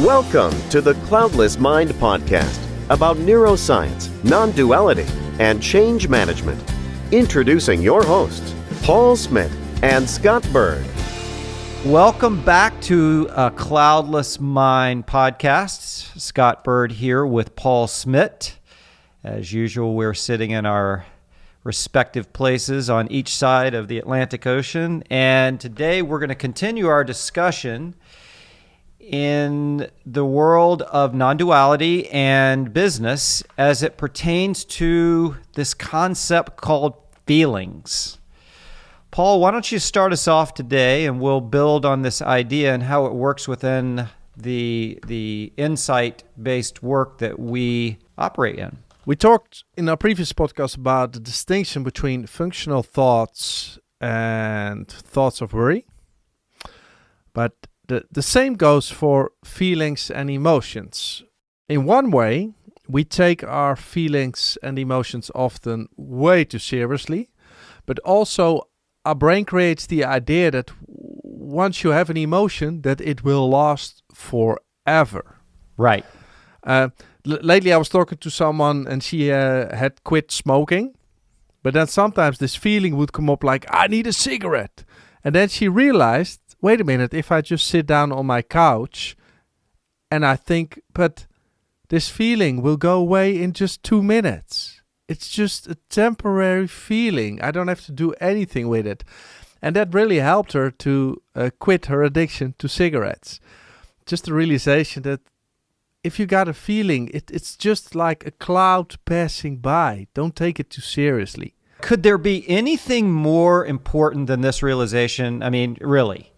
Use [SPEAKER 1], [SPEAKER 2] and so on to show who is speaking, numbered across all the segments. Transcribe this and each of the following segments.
[SPEAKER 1] Welcome to the Cloudless Mind podcast about neuroscience, non-duality, and change management. Introducing your hosts, Paul Smith and Scott Bird.
[SPEAKER 2] Welcome back to a Cloudless Mind podcast. Scott Bird here with Paul Smith. As usual, we're sitting in our respective places on each side of the Atlantic Ocean. And today we're going to continue our discussion in the world of non-duality and business as it pertains to this concept called feelings. Paul, why don't you start us off today, and we'll build on this idea and how it works within the insight-based work that we operate in.
[SPEAKER 3] We talked in our previous podcast about the distinction between functional thoughts and thoughts of worry. But the same goes for feelings and emotions. In one way, we take our feelings and emotions often way too seriously, but also our brain creates the idea that once you have an emotion, that it will last forever.
[SPEAKER 2] Right.
[SPEAKER 3] Lately, I was talking to someone and she had quit smoking, but then sometimes this feeling would come up like, I need a cigarette. And then she realized, wait a minute, if I just sit down on my couch and I think, but this feeling will go away in just 2 minutes. It's just a temporary feeling. I don't have to do anything with it. And that really helped her to quit her addiction to cigarettes. Just the realization that if you got a feeling, it's just like a cloud passing by. Don't take it too seriously.
[SPEAKER 2] Could there be anything more important than this realization? I mean, really?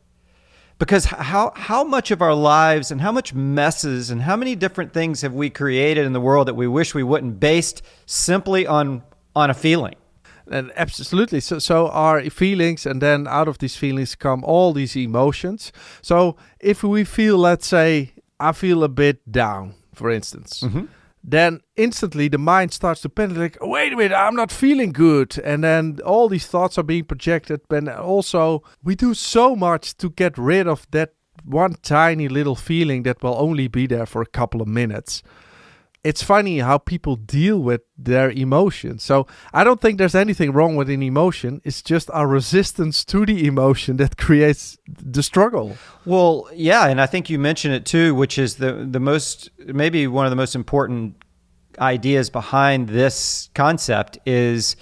[SPEAKER 2] Because how much of our lives and how much messes and how many different things have we created in the world that we wish we wouldn't, based simply on a feeling?
[SPEAKER 3] And absolutely. So our feelings, and then out of these feelings come all these emotions. So if we feel, let's say, I feel a bit down, for instance, then instantly the mind starts to panic, like, wait a minute, I'm not feeling good. And then all these thoughts are being projected. But also, we do so much to get rid of that one tiny little feeling that will only be there for a couple of minutes. It's funny how people deal with their emotions. So I don't think there's anything wrong with an emotion. It's just our resistance to the emotion that creates the struggle.
[SPEAKER 2] Well, yeah, and I think you mentioned it too, which is the most, maybe one of the most important ideas behind this concept is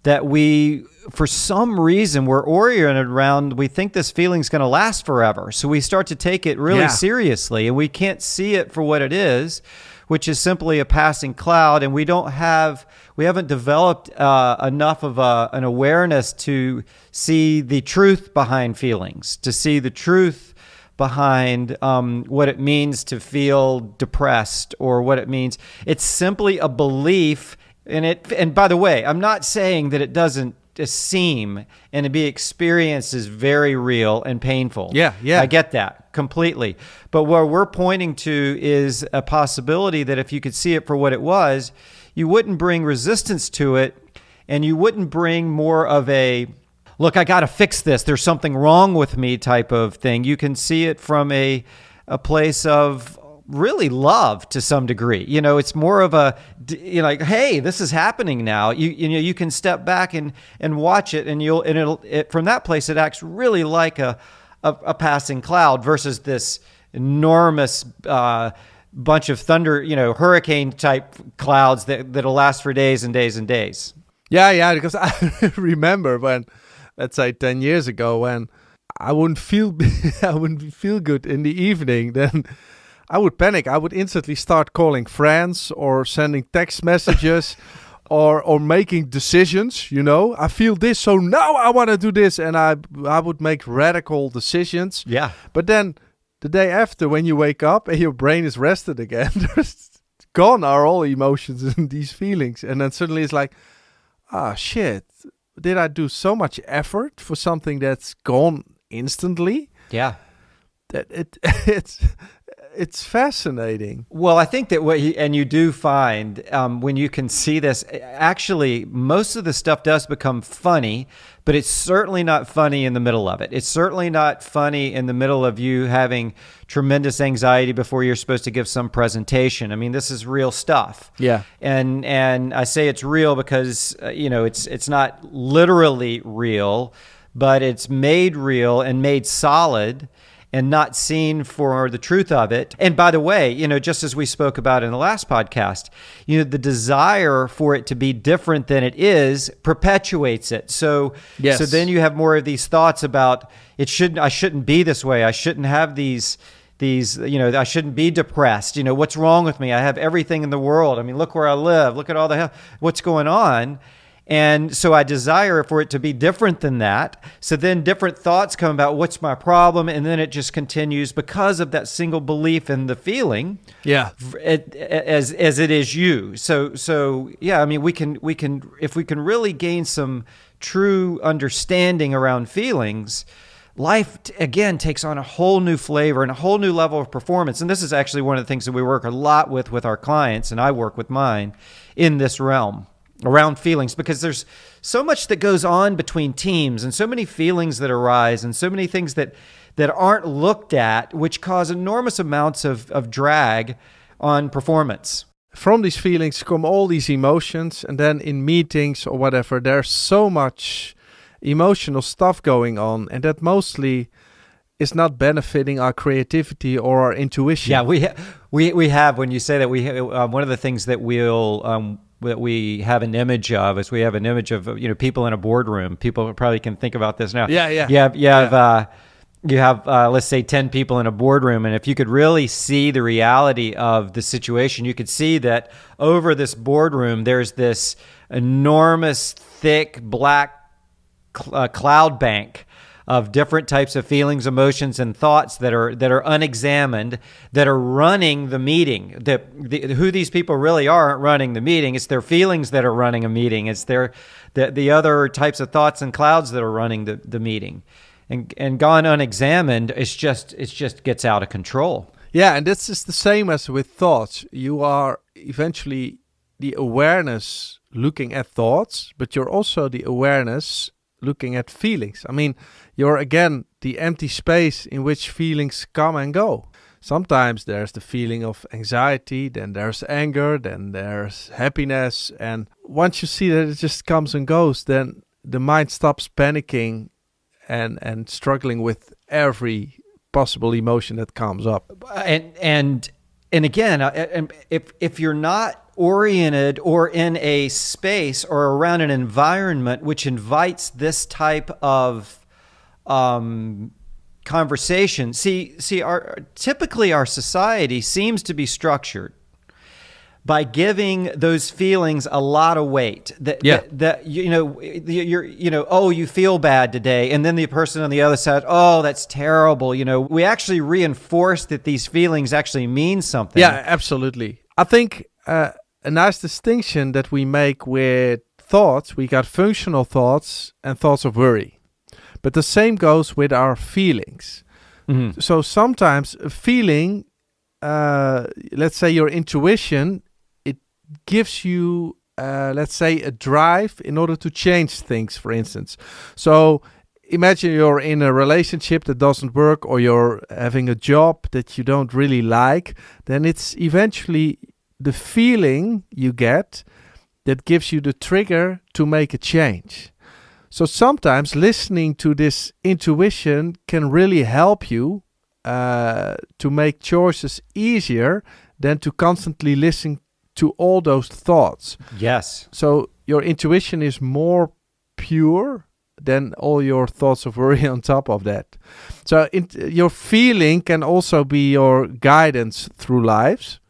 [SPEAKER 2] that we, for some reason, we're oriented around, we think this feeling's going to last forever. So we start to take it really seriously, and we can't see it for what it is, which is simply a passing cloud. And we haven't developed enough of an awareness to see the truth behind feelings, to see the truth behind what it means to feel depressed, or what it means. It's simply a belief in it. And by the way, I'm not saying that it doesn't seem and to be experienced as very real and painful.
[SPEAKER 3] Yeah.
[SPEAKER 2] I get that completely. But what we're pointing to is a possibility that if you could see it for what it was, you wouldn't bring resistance to it, and you wouldn't bring more of a, look, I got to fix this, there's something wrong with me type of thing. You can see it from a place of really love to some degree. You know, it's more of a, you know, like, hey, this is happening now. You know, you can step back and watch it, and it'll from that place, it acts really like a passing cloud versus this enormous bunch of thunder, you know, hurricane type clouds that'll last for days and days and days.
[SPEAKER 3] Yeah, because I remember when, let's say 10 years ago, when I wouldn't feel good in the evening, then I would panic. I would instantly start calling friends or sending text messages or making decisions, you know. I feel this, so now I want to do this. And I would make radical decisions.
[SPEAKER 2] Yeah.
[SPEAKER 3] But then the day after, when you wake up and your brain is rested again, gone are all emotions and these feelings. And then suddenly it's like, shit, did I do so much effort for something that's gone instantly?
[SPEAKER 2] Yeah.
[SPEAKER 3] That it's fascinating.
[SPEAKER 2] Well, I think that and you do find when you can see this, actually, most of the stuff does become funny, but it's certainly not funny in the middle of it. It's certainly not funny in the middle of you having tremendous anxiety before you're supposed to give some presentation. I mean, this is real stuff.
[SPEAKER 3] Yeah.
[SPEAKER 2] And I say it's real because, it's not literally real, but it's made real and made solid and not seen for the truth of it. And by the way, just as we spoke about in the last podcast, the desire for it to be different than it is perpetuates it. So,
[SPEAKER 3] yes.
[SPEAKER 2] So then you have more of these thoughts about I shouldn't be this way. I shouldn't have these, I shouldn't be depressed. What's wrong with me? I have everything in the world. I mean, look where I live. Look at all the hell. What's going on? And so I desire for it to be different than that. So then different thoughts come about, what's my problem? And then it just continues because of that single belief in the feeling.
[SPEAKER 3] Yeah.
[SPEAKER 2] As it is you. So yeah, I mean, we can if we can really gain some true understanding around feelings, life again takes on a whole new flavor and a whole new level of performance. And this is actually one of the things that we work a lot with our clients, and I work with mine in this realm around feelings, because there's so much that goes on between teams and so many feelings that arise and so many things that aren't looked at, which cause enormous amounts of drag on performance.
[SPEAKER 3] From these feelings come all these emotions, and then in meetings or whatever, there's so much emotional stuff going on, and that mostly is not benefiting our creativity or our intuition.
[SPEAKER 2] Yeah, we have, when you say that, one of the things that that we have an image of is we have an image of people in a boardroom. People probably can think about this now.
[SPEAKER 3] Yeah.
[SPEAKER 2] You have let's say 10 people in a boardroom, and if you could really see the reality of the situation, you could see that over this boardroom there's this enormous, thick, black cloud bank of different types of feelings, emotions, and thoughts that are unexamined, that are running the meeting. Who these people really aren't running the meeting. It's their feelings that are running a meeting. It's the other types of thoughts and clouds that are running the meeting. And gone unexamined, it just gets out of control.
[SPEAKER 3] Yeah, and this is the same as with thoughts. You are eventually the awareness looking at thoughts, but you're also the awareness looking at feelings. I mean, you're again the empty space in which feelings come and go. Sometimes there's the feeling of anxiety, then there's anger, then there's happiness. And once you see that it just comes and goes, then the mind stops panicking and struggling with every possible emotion that comes up.
[SPEAKER 2] And again, if you're not oriented or in a space or around an environment which invites this type of conversation, typically our society seems to be structured by giving those feelings a lot of weight. You feel bad today, and then the person on the other side, oh, that's terrible. We actually reinforce that these feelings actually mean something.
[SPEAKER 3] Yeah, absolutely. I think a nice distinction that we make with thoughts, we got functional thoughts and thoughts of worry. But the same goes with our feelings. Mm-hmm. So sometimes a feeling, let's say your intuition, it gives you, let's say, a drive in order to change things, for instance. So imagine you're in a relationship that doesn't work, or you're having a job that you don't really like. Then it's eventually the feeling you get that gives you the trigger to make a change. So sometimes listening to this intuition can really help you to make choices easier than to constantly listen to all those thoughts.
[SPEAKER 2] Yes.
[SPEAKER 3] So your intuition is more pure than all your thoughts of worry on top of that. So your feeling can also be your guidance through lives,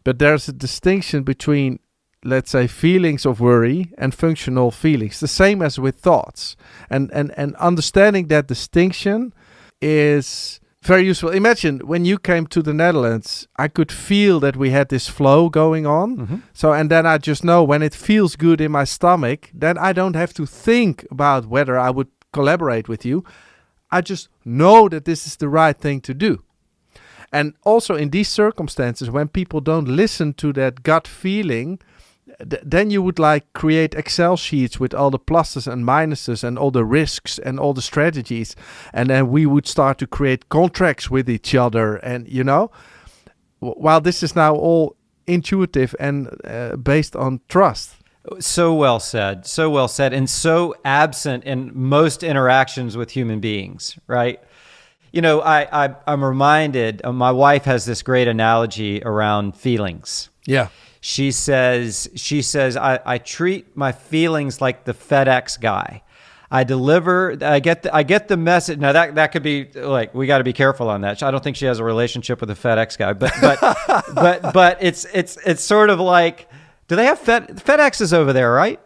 [SPEAKER 3] but there's a distinction between, let's say, feelings of worry and functional feelings, the same as with thoughts. And understanding that distinction is very useful. Imagine when you came to the Netherlands, I could feel that we had this flow going on. Mm-hmm. So, and then I just know when it feels good in my stomach, then I don't have to think about whether I would collaborate with you. I just know that this is the right thing to do. And also in these circumstances, when people don't listen to that gut feeling, then you would like create Excel sheets with all the pluses and minuses and all the risks and all the strategies. And then we would start to create contracts with each other. And, while this is now all intuitive and based on trust.
[SPEAKER 2] So well said, and so absent in most interactions with human beings, right? I'm reminded, my wife has this great analogy around feelings.
[SPEAKER 3] Yeah.
[SPEAKER 2] She says, I treat my feelings like the FedEx guy. I get the message. Now that could be like, we got to be careful on that. I don't think she has a relationship with the FedEx guy, but it's sort of like, do they have FedEx is over there, right?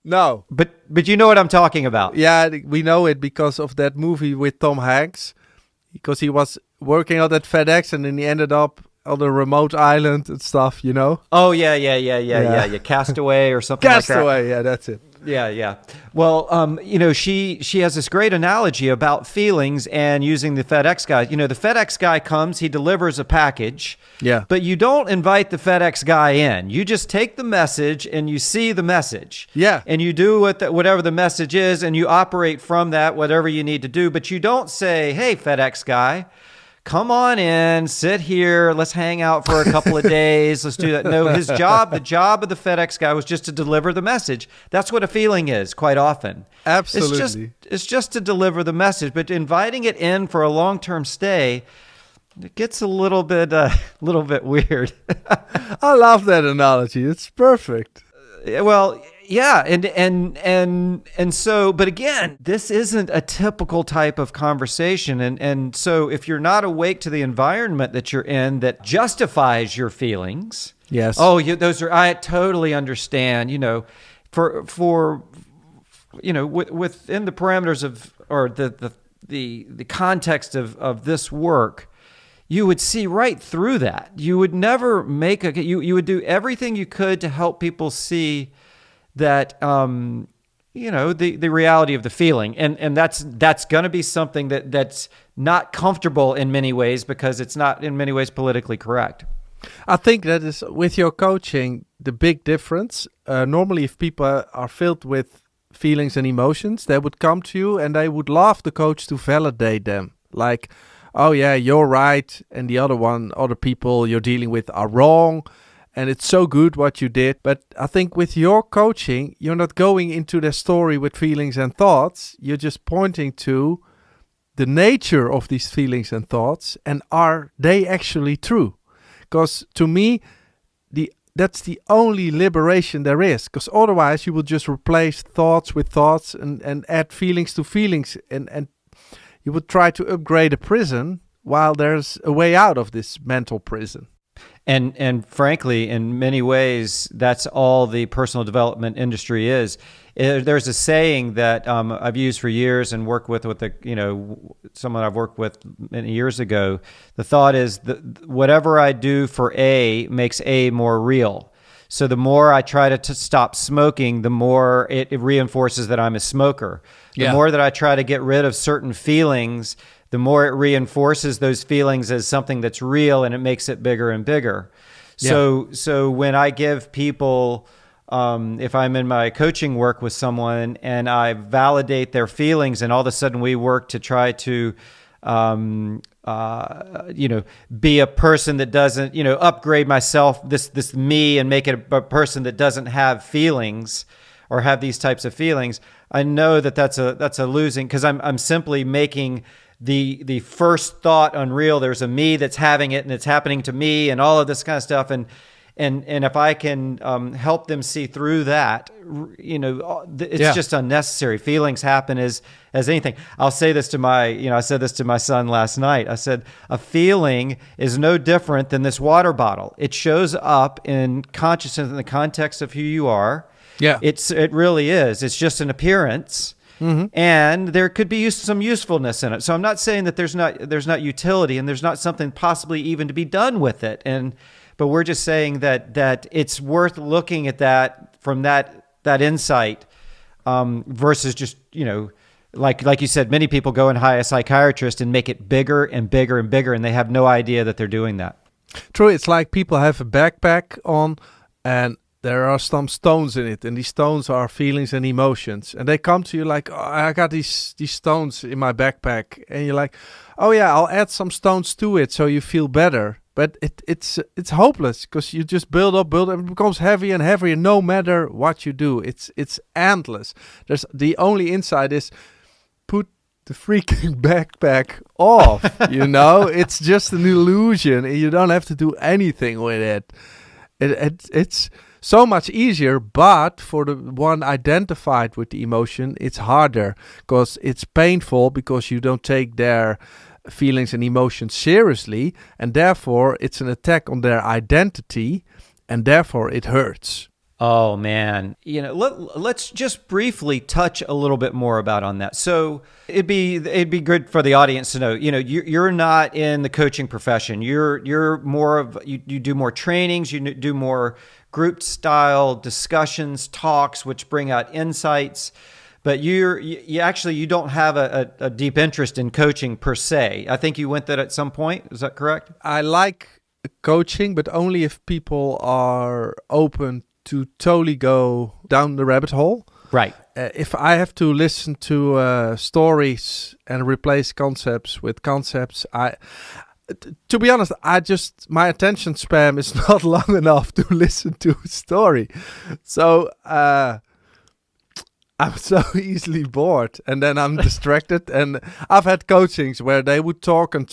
[SPEAKER 3] No.
[SPEAKER 2] But you know what I'm talking about.
[SPEAKER 3] Yeah, we know it because of that movie with Tom Hanks, because he was working out at FedEx and then he ended up on a remote island and stuff,
[SPEAKER 2] Oh, yeah. Castaway or something like that.
[SPEAKER 3] Castaway, yeah, that's it.
[SPEAKER 2] Yeah. Well, she has this great analogy about feelings and using the FedEx guy. The FedEx guy comes, he delivers a package.
[SPEAKER 3] Yeah.
[SPEAKER 2] But you don't invite the FedEx guy in. You just take the message and you see the message.
[SPEAKER 3] Yeah.
[SPEAKER 2] And you do whatever the message is and you operate from that, whatever you need to do. But you don't say, hey, FedEx guy, come on in, sit here, let's hang out for a couple of days, let's do that. No, the job of the FedEx guy was just to deliver the message. That's what a feeling is quite often.
[SPEAKER 3] Absolutely.
[SPEAKER 2] It's just to deliver the message, but inviting it in for a long-term stay, it gets a little bit weird.
[SPEAKER 3] I love that analogy. It's perfect.
[SPEAKER 2] Well, yeah, and so, but again, this isn't a typical type of conversation, and so if you're not awake to the environment that you're in that justifies your feelings,
[SPEAKER 3] yes,
[SPEAKER 2] I totally understand. For within the parameters of or the context of this work, you would see right through that. You would never make you would do everything you could to help people see that the reality of the feeling, and that's going to be something that's not comfortable in many ways because it's not in many ways politically correct.
[SPEAKER 3] I think that is with your coaching the big difference. Normally, if people are filled with feelings and emotions, they would come to you and they would love the coach to validate them, like, oh yeah, you're right, and the other people you're dealing with are wrong, and it's so good what you did. But I think with your coaching, you're not going into the story with feelings and thoughts. You're just pointing to the nature of these feelings and thoughts, and are they actually true? Because to me, that's the only liberation there is, because otherwise you will just replace thoughts with thoughts and add feelings to feelings, and you would try to upgrade a prison while there's a way out of this mental prison.
[SPEAKER 2] And frankly, in many ways, that's all the personal development industry is. There's a saying that I've used for years and worked with someone I've worked with many years ago. The thought is that whatever I do for A makes A more real. So the more I try to stop smoking, the more it reinforces that I'm a smoker. The more that I try to get rid of certain feelings, the more it reinforces those feelings as something that's real, and it makes it bigger and bigger. So when I give people, if I'm in my coaching work with someone and I validate their feelings, and all of a sudden we work to try to be a person that doesn't, upgrade myself, this me, and make it a person that doesn't have feelings or have these types of feelings. I know that's a losing, because I'm simply making the first thought unreal. There's a me that's having it, and it's happening to me, and all of this kind of stuff. And if I can help them see through that, it's just unnecessary. Feelings happen as anything. I'll say this to I said this to my son last night. I said, a feeling is no different than this water bottle. It shows up in consciousness in the context of who you are. Yeah, it really is. It's just an appearance. Mm-hmm. And there could be some usefulness in it. So I'm not saying that there's not utility, and there's not something possibly even to be done with it. But we're just saying that it's worth looking at that from that insight, versus just like you said, many people go and hire a psychiatrist and make it bigger and bigger and bigger, and they have no idea that they're doing that.
[SPEAKER 3] True, it's like people have a backpack on and there are some stones in it, and these stones are feelings and emotions. And they come to you like, oh, I got these stones in my backpack. And you're like, oh yeah, I'll add some stones to it so you feel better. But it's hopeless because you just build up, it becomes heavier and heavier no matter what you do. It's endless. The only insight is put the freaking backpack off, you know? It's just an illusion and you don't have to do anything with it. It's so much easier, but for the one identified with the emotion, it's harder because it's painful because you don't take their feelings and emotions seriously, and therefore it's an attack on their identity, and therefore it hurts.
[SPEAKER 2] Oh man, let's just briefly touch a little bit more on that. So it'd be good for the audience to know, you're not in the coaching profession. You're more of you do more trainings, you do more group style discussions, talks, which bring out insights. But you don't have a deep interest in coaching per se. I think you went that at some point. Is that correct?
[SPEAKER 3] I like coaching, but only if people are open to totally go down the rabbit hole.
[SPEAKER 2] Right.
[SPEAKER 3] If I have to listen to stories and replace concepts with concepts, to be honest, my attention span is not long enough to listen to a story. So I'm so easily bored, and then I'm distracted. And I've had coachings where they would talk and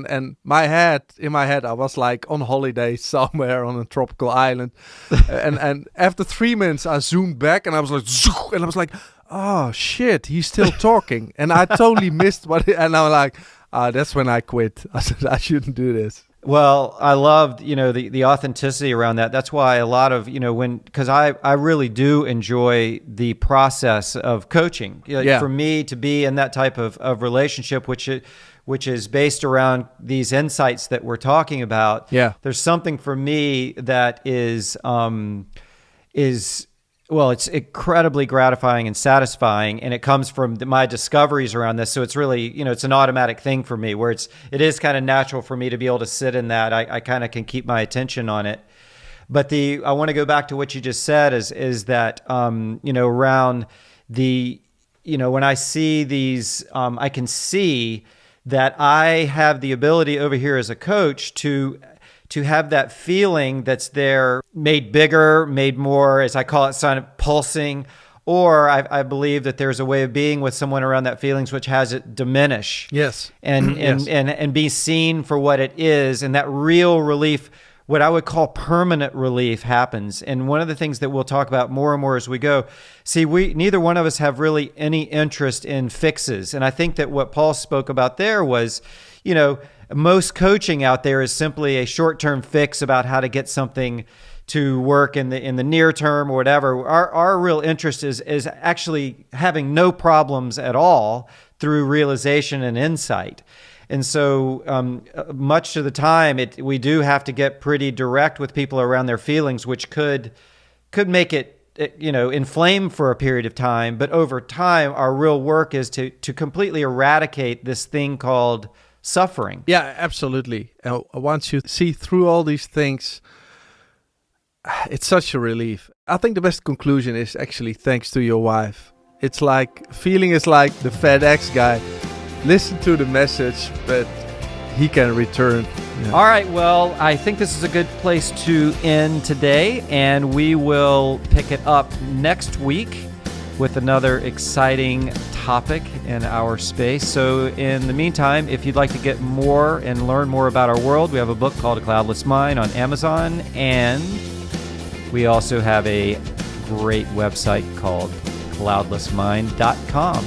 [SPEAKER 3] in my head, I was like on holiday somewhere on a tropical island. and after 3 minutes, I zoomed back, and I was like, oh shit, he's still talking, and I totally missed and I'm like, that's when I quit. I said I shouldn't do this.
[SPEAKER 2] Well, I loved, the authenticity around that. That's why a lot of, because I really do enjoy the process of coaching. For me to be in that type of relationship, which is based around these insights that we're talking about.
[SPEAKER 3] Yeah.
[SPEAKER 2] There's something for me that is it's incredibly gratifying and satisfying, and it comes from my discoveries around this. So it's really, it's an automatic thing for me where it is kind of natural for me to be able to sit in that. I kind of can keep my attention on it. But I want to go back to what you just said is that, around when I see these, I can see that I have the ability over here as a coach to have that feeling that's there made bigger, made more, as I call it, kind of pulsing, or I believe that there's a way of being with someone around that feelings which has it diminish.
[SPEAKER 3] Yes.
[SPEAKER 2] And be seen for what it is, and that real relief, what I would call permanent relief, happens. And one of the things that we'll talk about more and more as we go, neither one of us have really any interest in fixes. And I think that what Paul spoke about there was, most coaching out there is simply a short-term fix about how to get something to work in the near term or whatever. Our real interest is actually having no problems at all through realization and insight. And so much of the time, we do have to get pretty direct with people around their feelings, which could make it inflame for a period of time. But over time, our real work is to completely eradicate this thing called suffering.
[SPEAKER 3] Yeah, absolutely. Once you see through all these things, it's such a relief. I think the best conclusion is actually thanks to your wife. It's like, feeling is like the FedEx guy. Listen to the message, but he can return. Yeah.
[SPEAKER 2] All right, well, I think this is a good place to end today, and we will pick it up next week with another exciting topic in our space. So in the meantime, if you'd like to get more and learn more about our world, we have a book called A Cloudless Mind on Amazon, and we also have a great website called cloudlessmind.com.